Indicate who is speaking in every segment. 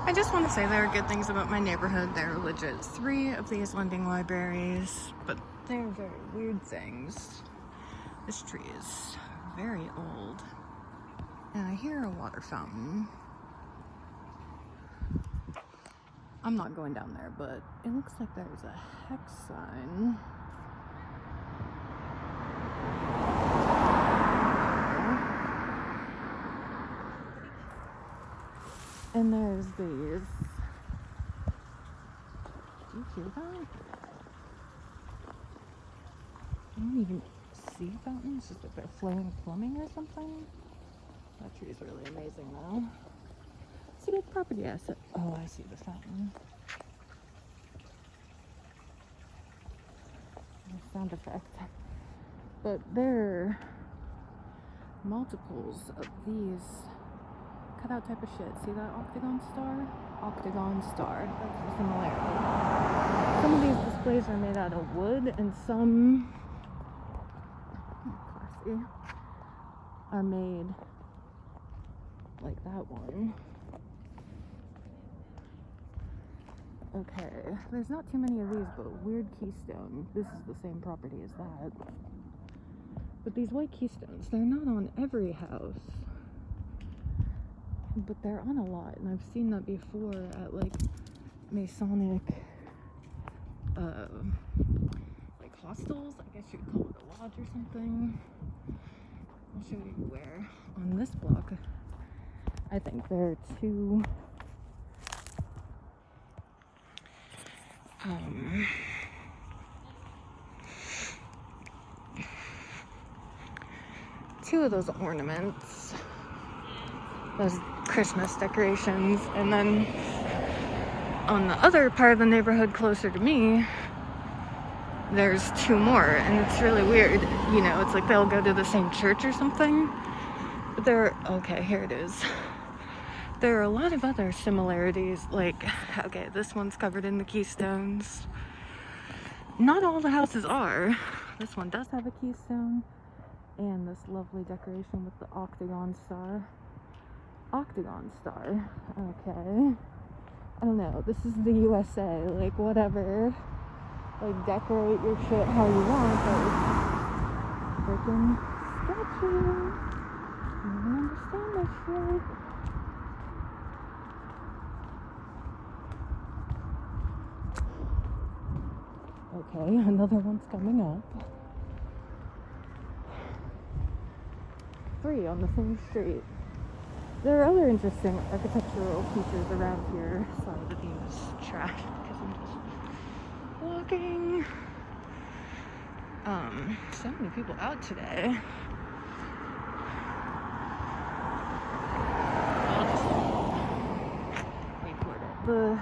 Speaker 1: I just want to say there are good things about my neighborhood. There are legit 3 of these lending libraries, but they're very weird things. This tree is very old. And I hear a water fountain. I'm not going down there, but it looks like there's a hex sign. And there's these. Do you hear that? I don't even see fountains, just like they're flowing plumbing or something. That tree is really amazing though. It's a good property asset. Oh, I see the fountain. Sound effect. But there are multiples of these cutout type of shit. See that octagon star? Octagon star. That's the similarity. Some of these displays are made out of wood, and some, classy, are made like that one. Okay, there's not too many of these, but weird keystone. This is the same property as that. But these white keystones, they're not on every house. But they're on a lot, and I've seen that before at like Masonic, like hostels. I guess you'd call it a lodge or something. I'll show you where. On this block, I think there are 2 2 of those ornaments, those Christmas decorations, and then on the other part of the neighborhood closer to me, there's 2 more, and it's really weird. You know, it's like they'll go to the same church or something. But okay, here it is. There are a lot of other similarities, like, okay, this one's covered in the keystones. Not all the houses are. This one does have a keystone, and this lovely decoration with the octagon star. Octagon star, okay. I don't know, this is the USA, like, whatever. Like, decorate your shit how you want, but it's freaking sketchy. I don't understand this shit. Okay, another one's coming up. 3 on the same street. There are other interesting architectural features around here. Sorry, the view is trash because I'm just walking. So many people out today. I'll just report it. The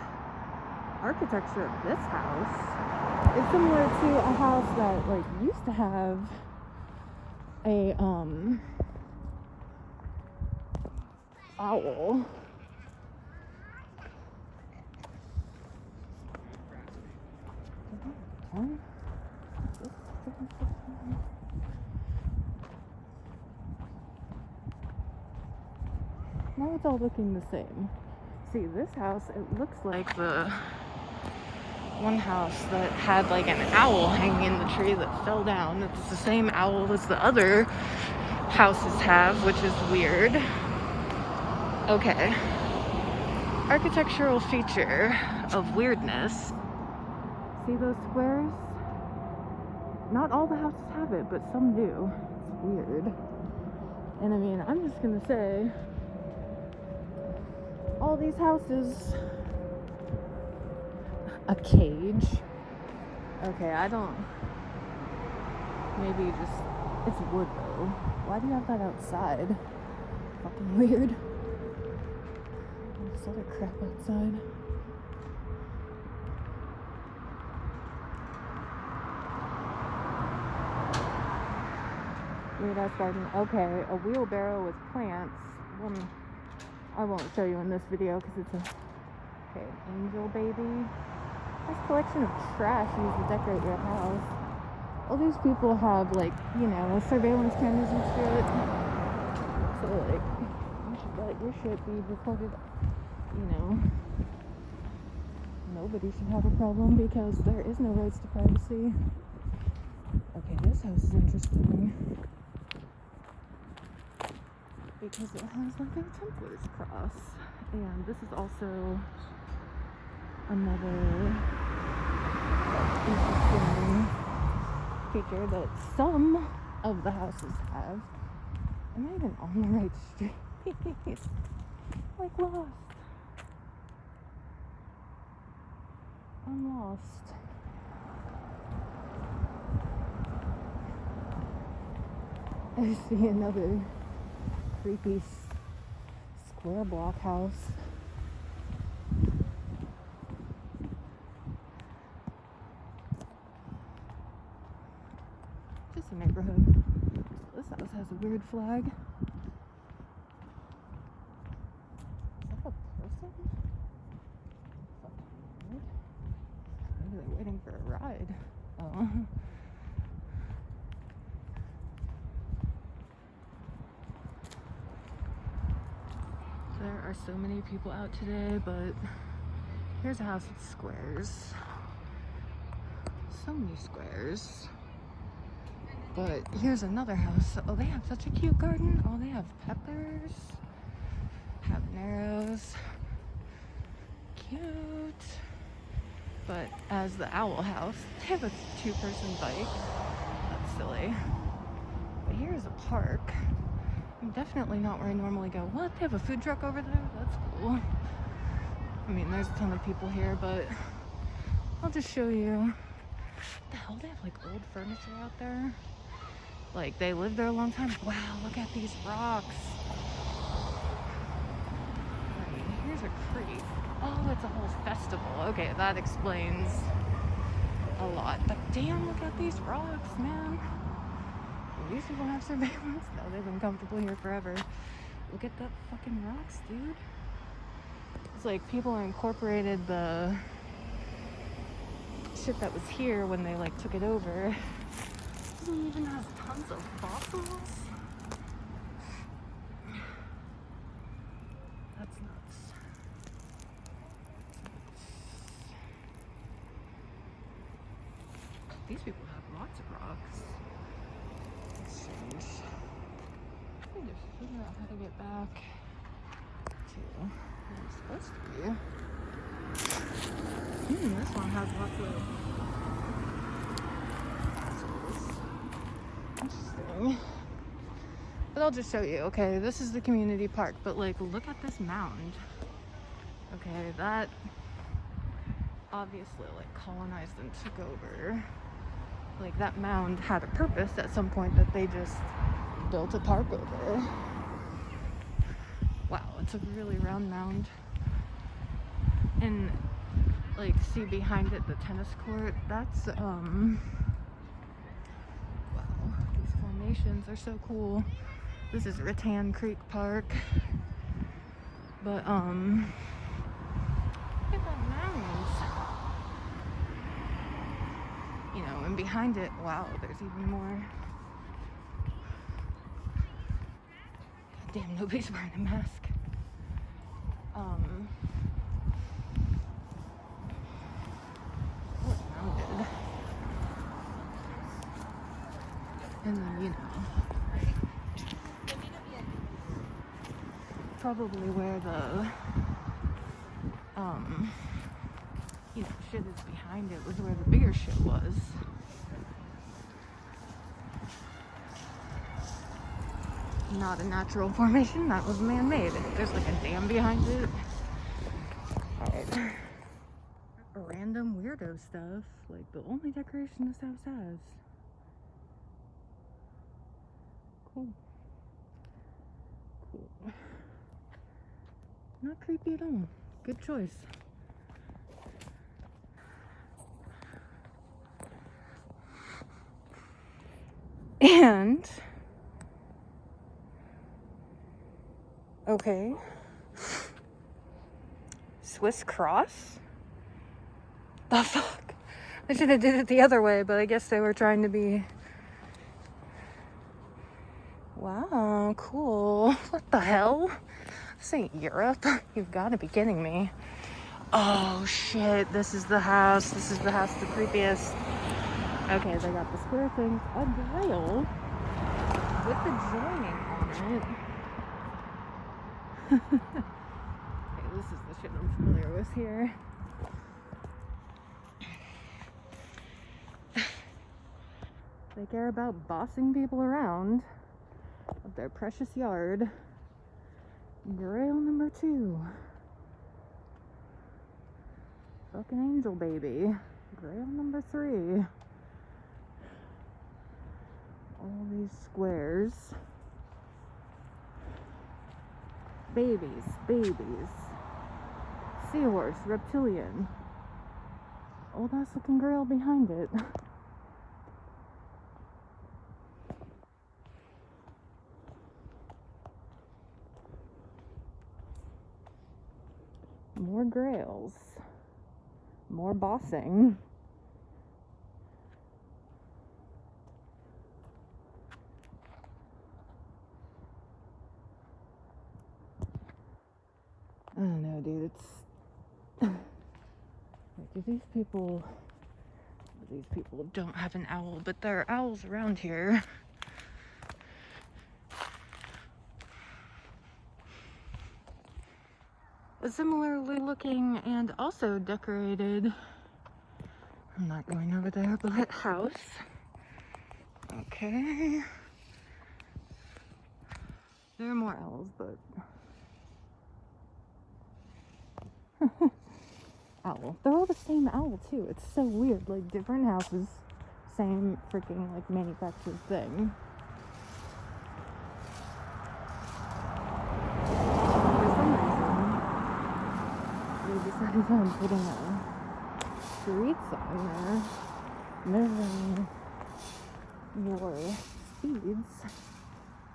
Speaker 1: architecture of this house is similar to a house that like used to have a owl. Now it's all looking the same. See, this house, it looks like the one house that had like an owl hanging in the tree that fell down. It's the same owl as the other houses have, which is weird. Okay. Architectural feature of weirdness. See those squares? Not all the houses have it, but some do. It's weird. And I mean, I'm just gonna say, all these houses, a cage. Okay, I don't, maybe just, it's wood though. Why do you have that outside? Fucking weird. There's other crap outside. Weird ass garden. Okay, a wheelbarrow with plants. One, I won't show you in this video because it's a, okay, angel baby. Nice collection of trash used to decorate your house. All these people have, like, you know, surveillance cameras and shit. So, like, you should let your shit be recorded you know, nobody should have a problem because there is no rights to privacy. Okay, this house is interesting because it has like a Templar's cross, and this is also another interesting feature that some of the houses have. Am I even on the right street? Like lost. I'm lost. I see another creepy square block house. Just a neighborhood. This house has a weird flag. Is that a person? Fucking weird. Maybe they're waiting for a ride. Oh. There are so many people out today, but here's a house with squares. So many squares. But here's another house. Oh, they have such a cute garden. Oh, they have peppers, habaneros. Cute. But as the owl house, they have a two-person bike. That's silly. But here's a park. Definitely not where I normally go. What? They have a food truck over there? That's cool. I mean, there's a ton of people here, but I'll just show you. What the hell? They have like old furniture out there. Like they lived there a long time. Wow, look at these rocks. Alright, here's a creek. Oh, it's a whole festival. Okay, that explains a lot. But damn, look at these rocks, man. These people have surveillance? No, they've been comfortable here forever. Look at that fucking rocks, dude. It's like people incorporated the shit that was here when they like took it over. It doesn't even have tons of fossils. That's nuts. These people have lots of rocks. Strange. I need to figure out how to get back to where I'm supposed to be. This one has lots of puzzles. Interesting. But I'll just show you. Okay, this is the community park, but like, look at this mound. Okay, that obviously like colonized and took over. Like that mound had a purpose at some point that they just built a park over. Wow, it's a really round mound. And like see behind it the tennis court. That's wow, these formations are so cool. This is Rattan Creek Park. But look at that mound. You know, and behind it, wow, there's even more. God damn, nobody's wearing a mask. It's rounded. And then, you know, probably where the, you know, shit is behind it was where the bigger shit was. Not a natural formation, that was man-made. There's like a dam behind it. Alright. Random weirdo stuff. Like the only decoration this house has. Cool. Cool. Not creepy at all. Good choice. And okay, Swiss cross? The fuck? I should have did it the other way, but I guess they were trying to be. Wow, cool. What the hell? This ain't Europe. You've got to be kidding me. Oh shit, this is the house. This is the house the creepiest. Okay, they got the square thing, a grail with the joining on it. Okay, this is the shit I'm familiar with here. They care about bossing people around of their precious yard. Grail number 2. Fucking angel baby. Grail number 3. All these squares. Babies. Seahorse, reptilian. Old ass looking grail behind it. More grails. More bossing. I don't know, dude. It's like, these people don't have an owl, but there are owls around here. A similarly looking and also decorated, I'm not going over there, but house. Okay. There are more owls, but owl. They're all the same owl too. It's so weird. Like, different houses, same freaking like manufactured thing. For some reason, they decided on putting a street sign there, measuring your speeds,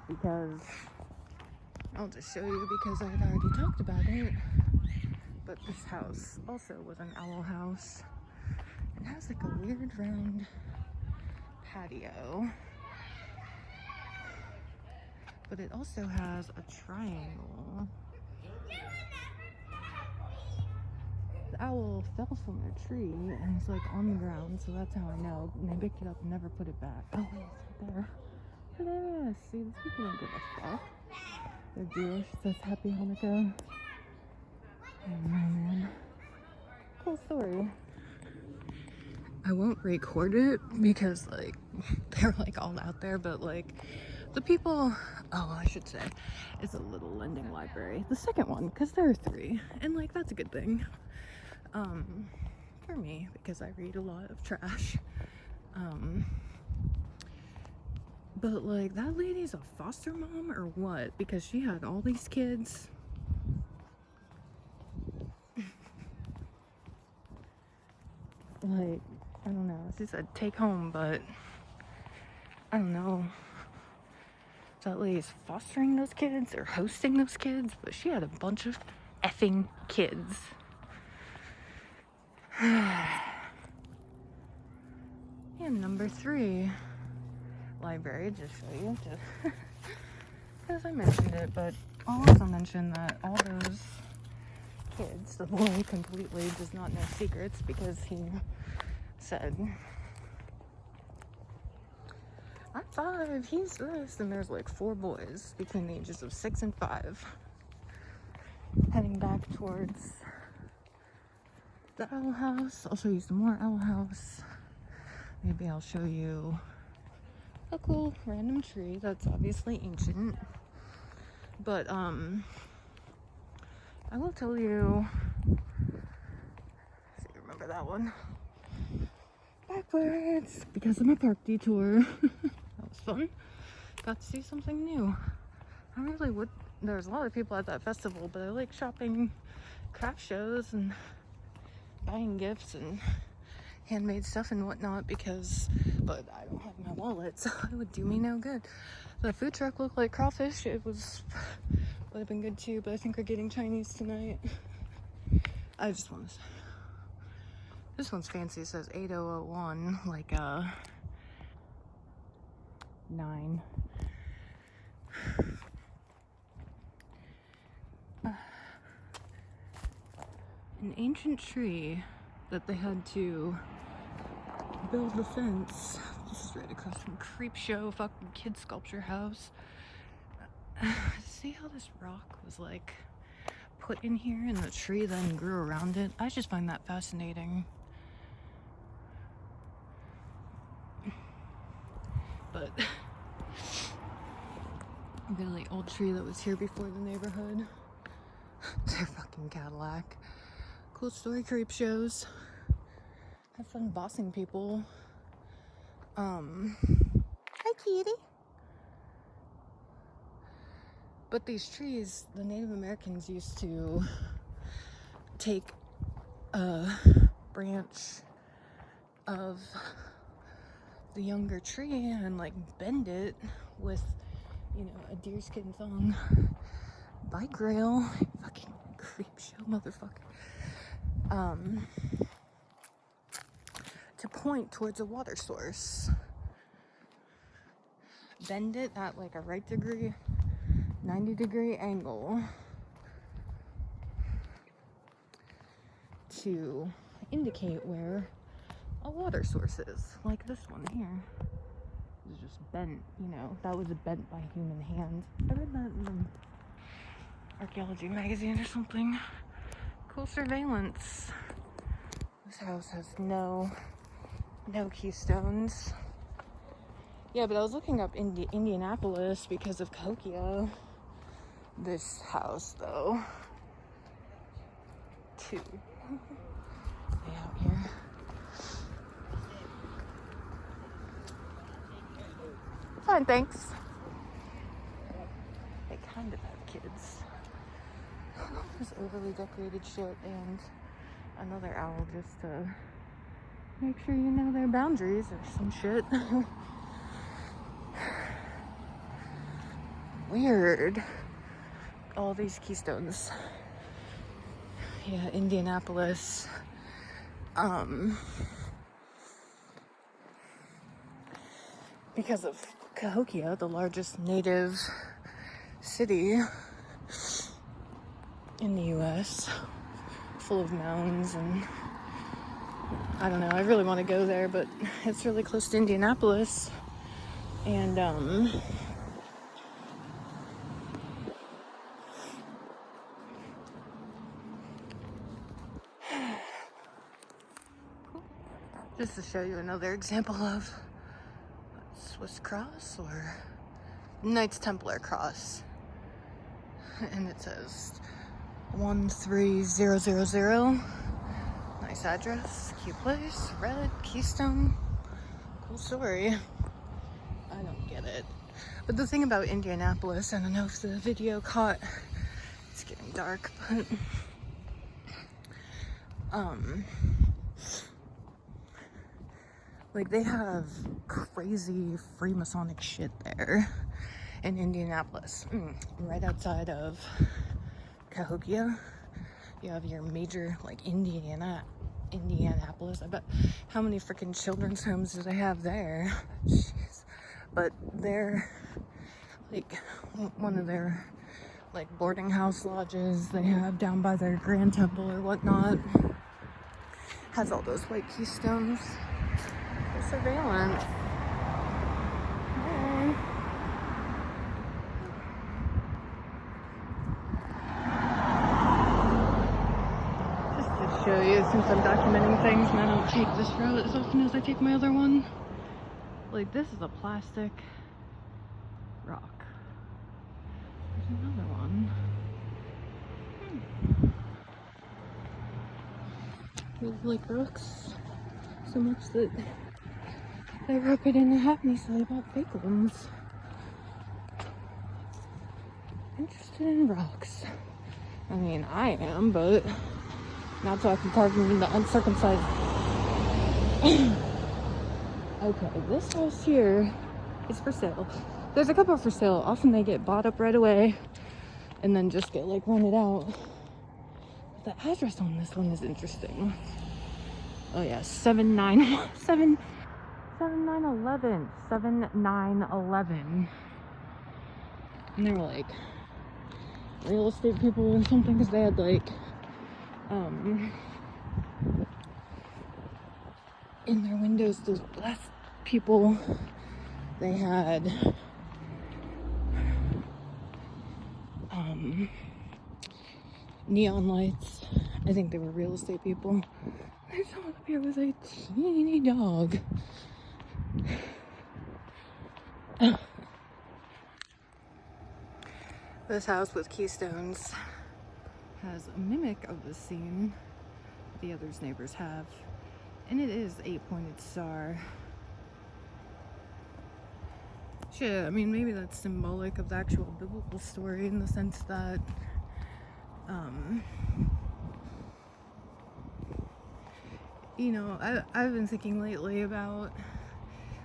Speaker 1: because I'll just show you, because I had already talked about it. But this house also was an owl house. It has like a weird round patio, but it also has a triangle. The owl fell from the tree and it's like on the ground, so that's how I know. And they picked it up and never put it back. Oh wait, it's right there. Hilarious. See, these people don't give a fuck. They're Jewish. It says Happy Hanukkah. Oh man. Cool story. I won't record it because like they're like all out there, but like the people, I should say it's a little lending library, the second one, because there are 3, and like that's a good thing for me, because I read a lot of trash, but like that lady's a foster mom or what, because she had all these kids. Like, I don't know, she said take home, but I don't know if that lady's fostering those kids or hosting those kids, but she had a bunch of effing kids. And number 3, library, just show you, just because I mentioned it, but I'll also mention that all those kids, the boy completely does not know secrets, because he said, I'm 5, he's this, and there's like 4 boys between the ages of 6 and 5 heading back towards the owl house. I'll show you some more owl house. Maybe I'll show you a cool random tree that's obviously ancient, but I will tell you, see, remember that one backwards because of my park detour. That was fun. Got to see something new. I really would. There's a lot of people at that festival, but I like shopping, craft shows, and buying gifts and handmade stuff and whatnot, but I don't have my wallet, so it would do me no good. The food truck looked like crawfish. It would have been good too, but I think we're getting Chinese tonight. I just want to say, this one's fancy. It says 8001, like 9. an ancient tree that they had to build the fence. This is right across from Creep Show fucking kid sculpture house. See how this rock was like put in here and the tree then grew around it? I just find that fascinating. But a really old tree that was here before the neighborhood. Their fucking Cadillac. Cool story, Creep Shows. Have fun bossing people. Hi, kitty. But these trees, the Native Americans used to take a branch of the younger tree and like bend it with, you know, a deerskin thong bike rail. Fucking Creep Show motherfucker. To point towards a water source. Bend it at like a right degree, 90-degree angle to indicate where a water source is. Like this one here. It's just bent, you know, that was bent by human hand. I read that in an archaeology magazine or something. Cool surveillance. This house has no keystones. Yeah, but I was looking up Indianapolis because of Cahokia. This house, though, too. Way out here. Fine, thanks. They kind of have kids. This overly decorated shit and another owl just to make sure you know their boundaries or some shit. Weird. All these keystones. Yeah, Indianapolis. Because of Cahokia, the largest native city in the US, full of mounds and I don't know, I really want to go there, but it's really close to Indianapolis. And just to show you another example of Swiss cross or Knights Templar cross. And it says 13000. Nice address, cute place, red, keystone. Cool story. I don't get it. But the thing about Indianapolis, I don't know if the video caught, it's getting dark, but like they have crazy Freemasonic shit there in Indianapolis. Right outside Cahokia, you have your major like Indianapolis. I bet how many freaking children's homes do they have there? Jeez. But they're like one of their like boarding house lodges they have down by their Grand Temple or whatnot has all those white keystones. For surveillance. Hey. Just to show you, since I'm documenting things and I don't take this route as often as I take my other one. Like, this is a plastic rock. There's another one. These like rocks so much that they rub it in and have me, so I bought fake ones. Interested in rocks. I mean, I am, but not so I can carve them into uncircumcised. Okay, this house here is for sale. There's a couple for sale. Often they get bought up right away and then just get like rented out. But the address on this one is interesting. Oh yeah, 7911. And they were like real estate people or something, because they had like in their windows, those last people, they had neon lights. I think they were real estate people. There's someone up here with a teeny dog. This house with keystones has a mimic of the scene the others' neighbors have, and it is 8-pointed star. Shit, I mean, maybe that's symbolic of the actual biblical story in the sense that you know, I've been thinking lately about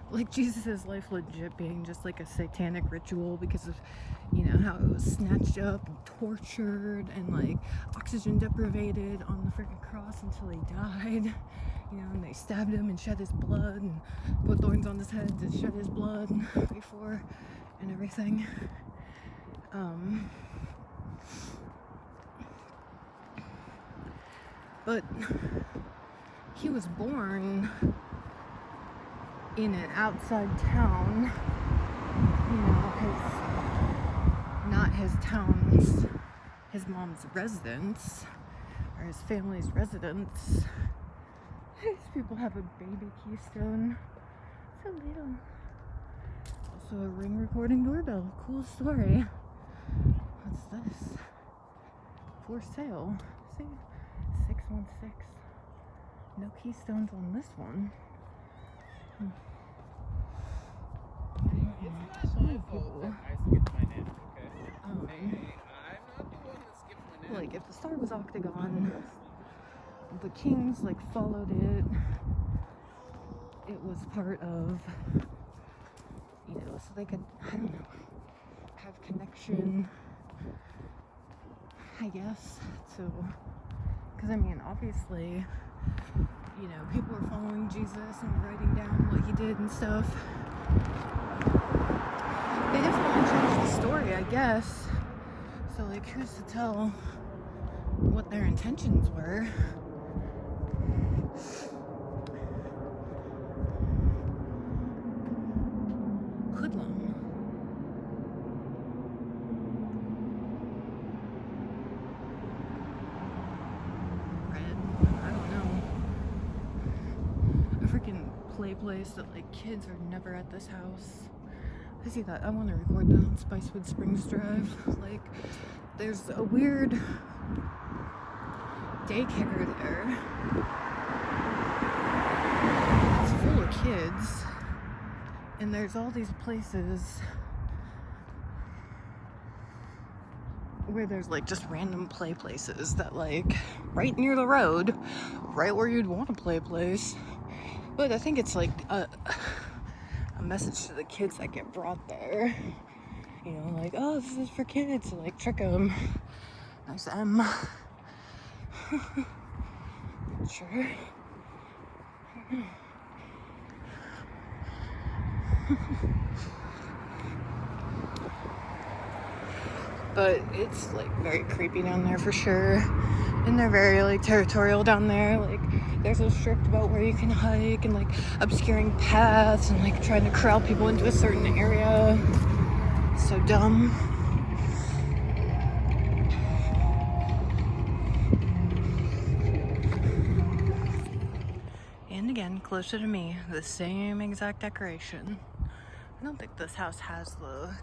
Speaker 1: like Jesus' life legit being just like a satanic ritual because of, you know, how it was snatched up and tortured and like oxygen deprivated on the freaking cross until he died. You know, and they stabbed him and shed his blood and put thorns on his head to shed his blood before and everything. But he was born in an outside town, you know, not his town's, his mom's residence, or his family's residence. These people have a baby keystone. So little. Also a ring recording doorbell. Cool story. What's this? For sale. See? 616. No keystones on this one. Like if the star was octagon, the kings like followed it. It was part of, you know, so they could, I don't know, have connection, I guess. So, because I mean, obviously, you know, people were following Jesus and writing down what he did and stuff. They definitely changed the story, I guess. So, like, who's to tell what their intentions were? Hoodlum. Red. I don't know. A freaking play place that, like, kids are never at this house. I see that. I want to record that on Spicewood Springs Drive. Like, there's a weird daycare there. It's full of kids. And there's all these places where there's like just random play places that like right near the road, right where you'd want to play place. But I think it's like a message to the kids that get brought there. You know, like, oh, this is for kids, so like trick them. Nice M. Sure. But it's like very creepy down there for sure, and they're very like territorial down there. Like they're so strict about where you can hike and like obscuring paths and like trying to corral people into a certain area. So dumb. And again, closer to me, the same exact decoration. I don't think this house has the